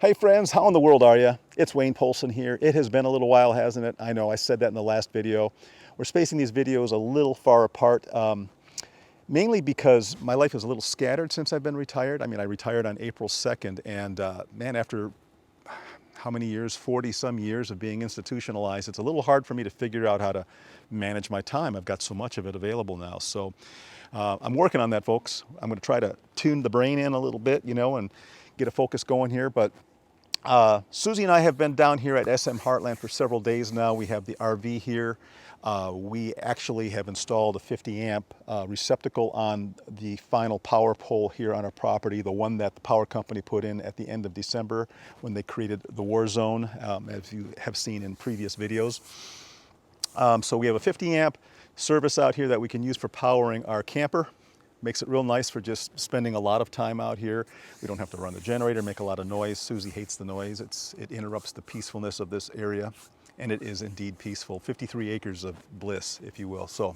Hey friends, how in the world are you? It's Wayne Polson here. It has been a little while, hasn't it? I know, I said that in the last video. We're spacing these videos a little far apart, mainly because my life is a little scattered since I've been retired. I mean, I retired on April 2nd, and man, after how many years, 40 some years of being institutionalized, it's a little hard for me to figure out how to manage my time. I've got so much of it available now. So I'm working on that, folks. I'm going to try to tune the brain in a little bit, and get a focus going here. But Suzie and I have been down here at SM Heartland for several days now. We have the RV here. We actually have installed a 50 amp receptacle on the final power pole here on our property, the one that the power company put in at the end of December when they created the war zone, as you have seen in previous videos. So we have a 50 amp service out here that we can use for powering our camper. Makes it real nice for just spending a lot of time out here. We don't have to run the generator, make a lot of noise. Suzie hates the noise. It interrupts the peacefulness of this area, and it is indeed peaceful. 53 acres of bliss, if you will. So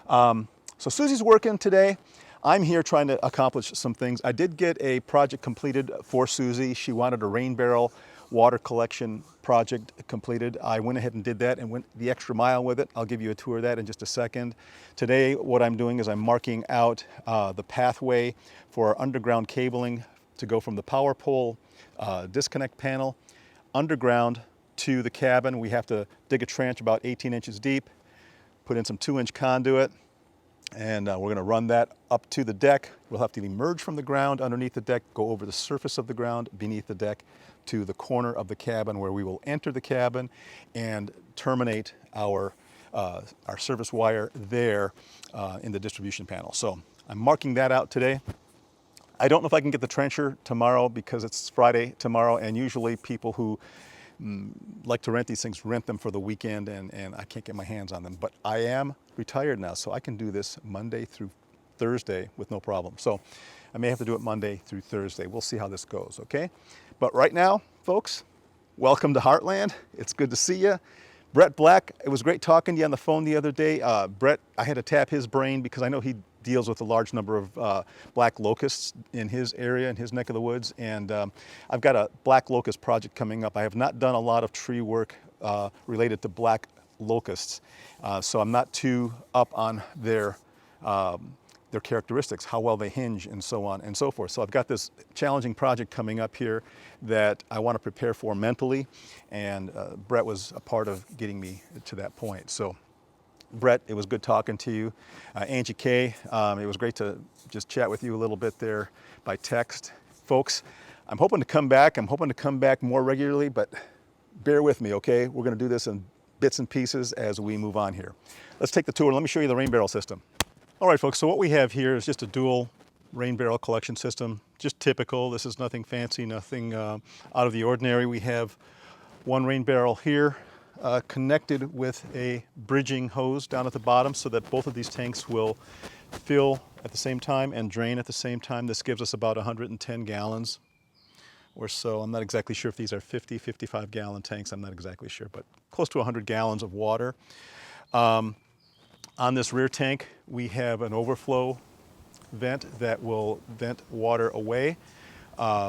Suzie's working today. I'm here trying to accomplish some things. I did get a project completed for Suzie. She wanted a rain barrel water collection project completed. I went ahead and did that and went the extra mile with it. I'll give you a tour of that in just a second. Today, what I'm doing is I'm marking out the pathway for our underground cabling to go from the power pole disconnect panel underground to the cabin. We have to dig a trench about 18 inches deep, put in some 2-inch conduit, and we're going to run that up to the deck. We'll have to emerge from the ground underneath the deck, go over the surface of the ground beneath the deck to the corner of the cabin, where we will enter the cabin and terminate our service wire there in the distribution panel. So I'm marking that out today. I don't know if I can get the trencher tomorrow because it's Friday tomorrow, and usually people who like to rent these things rent them for the weekend, and I can't get my hands on them. But I am retired now, so I can do this Monday through Thursday with no problem. So I may have to do it Monday through Thursday. We'll see how this goes, okay? But right now, folks, welcome to Heartland. It's good to see you. Brett Black, it was great talking to you on the phone the other day. Brett, I had to tap his brain because I know he deals with a large number of black locusts in his area, in his neck of the woods. And I've got a black locust project coming up. I have not done a lot of tree work related to black locusts, so I'm not too up on their characteristics, how well they hinge, and so on and so forth. So I've got this challenging project coming up here that I want to prepare for mentally, and Brett was a part of getting me to that point. So Brett, it was good talking to you. Angie K, it was great to just chat with you a little bit there by text. Folks, I'm hoping to come back. I'm hoping to come back more regularly, but bear with me, okay? We're going to do this in bits and pieces as we move on here. Let's take the tour. Let me show you the rain barrel system. All right, folks, so what we have here is just a dual rain barrel collection system, just typical. This is nothing fancy, nothing out of the ordinary. We have one rain barrel here connected with a bridging hose down at the bottom so that both of these tanks will fill at the same time and drain at the same time. This gives us about 110 gallons or so. I'm not exactly sure if these are 50, 55 gallon tanks. I'm not exactly sure, but close to 100 gallons of water. On this rear tank, we have an overflow vent that will vent water away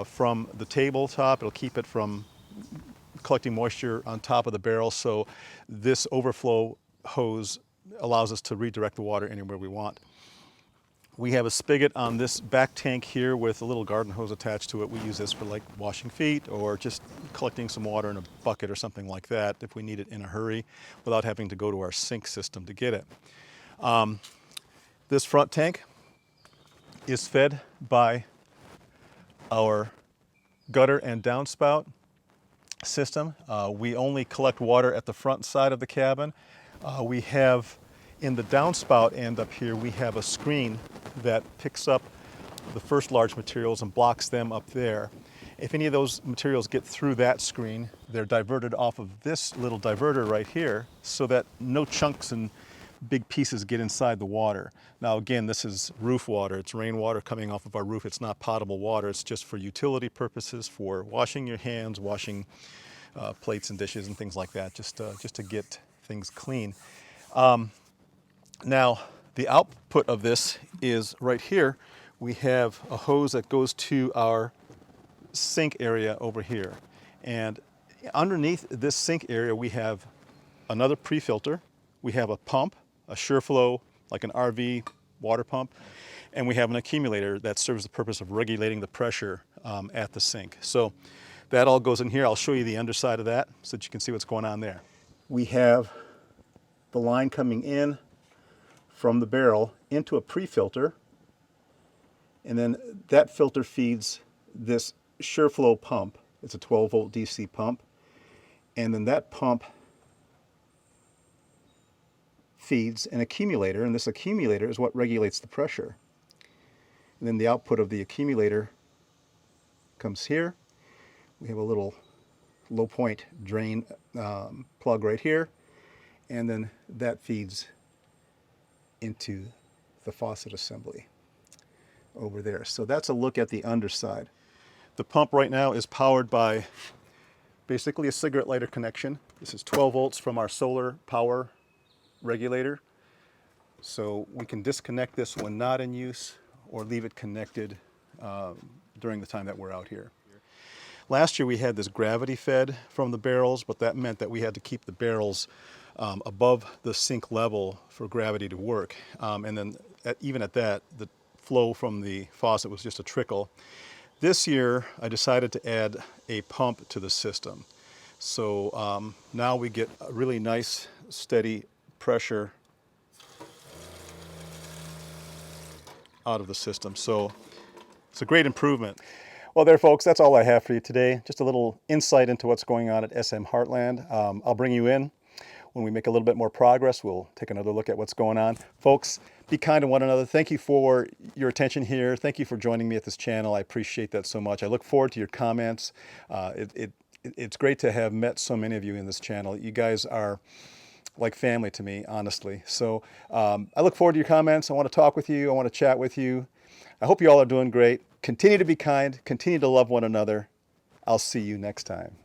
from the tabletop. It'll keep it from collecting moisture on top of the barrel. So this overflow hose allows us to redirect the water anywhere we want. We have a spigot on this back tank here with a little garden hose attached to it. We use this for like washing feet or just collecting some water in a bucket or something like that if we need it in a hurry without having to go to our sink system to get it. This front tank is fed by our gutter and downspout system. We only collect water at the front side of the cabin. We have in the downspout end up here, we have a screen that picks up the first large materials and blocks them up there. If any of those materials get through that screen, they're diverted off of this little diverter right here so that no chunks and big pieces get inside the water. Now again, this is roof water. It's rainwater coming off of our roof. It's not potable water. It's just for utility purposes, for washing your hands, washing plates and dishes and things like that, just to get things clean. Now, the output of this is right here. We have a hose that goes to our sink area over here. And underneath this sink area, we have another pre-filter. We have a pump, a SureFlow, like an RV water pump, and we have an accumulator that serves the purpose of regulating the pressure at the sink. So that all goes in here. I'll show you the underside of that so that you can see what's going on there. We have the line coming in from the barrel into a pre-filter, and then that filter feeds this SureFlow pump. It's a 12-volt DC pump, and then that pump feeds an accumulator, and this accumulator is what regulates the pressure. And then the output of the accumulator comes here. We have a little low point drain plug right here, and then that feeds into the faucet assembly over there. So that's a look at the underside. The pump right now is powered by basically a cigarette lighter connection. This is 12 volts from our solar power regulator. So we can disconnect this when not in use or leave it connected during the time that we're out here. Last year we had this gravity fed from the barrels, but that meant that we had to keep the barrels above the sink level for gravity to work. And then even at that, the flow from the faucet was just a trickle. This year I decided to add a pump to the system. So now we get a really nice steady pressure out of the system. So it's a great improvement. Well there folks, that's all I have for you today. Just a little insight into what's going on at SM Heartland. I'll bring you in when we make a little bit more progress. We'll take another look at what's going on. Folks, be kind to one another. Thank you for your attention here. Thank you for joining me at this channel. I appreciate that so much. I look forward to your comments. It's great to have met so many of you in this channel. You guys are like family to me, honestly. So I look forward to your comments. I want to talk with you. I want to chat with you. I hope you all are doing great. Continue to be kind. Continue to love one another. I'll see you next time.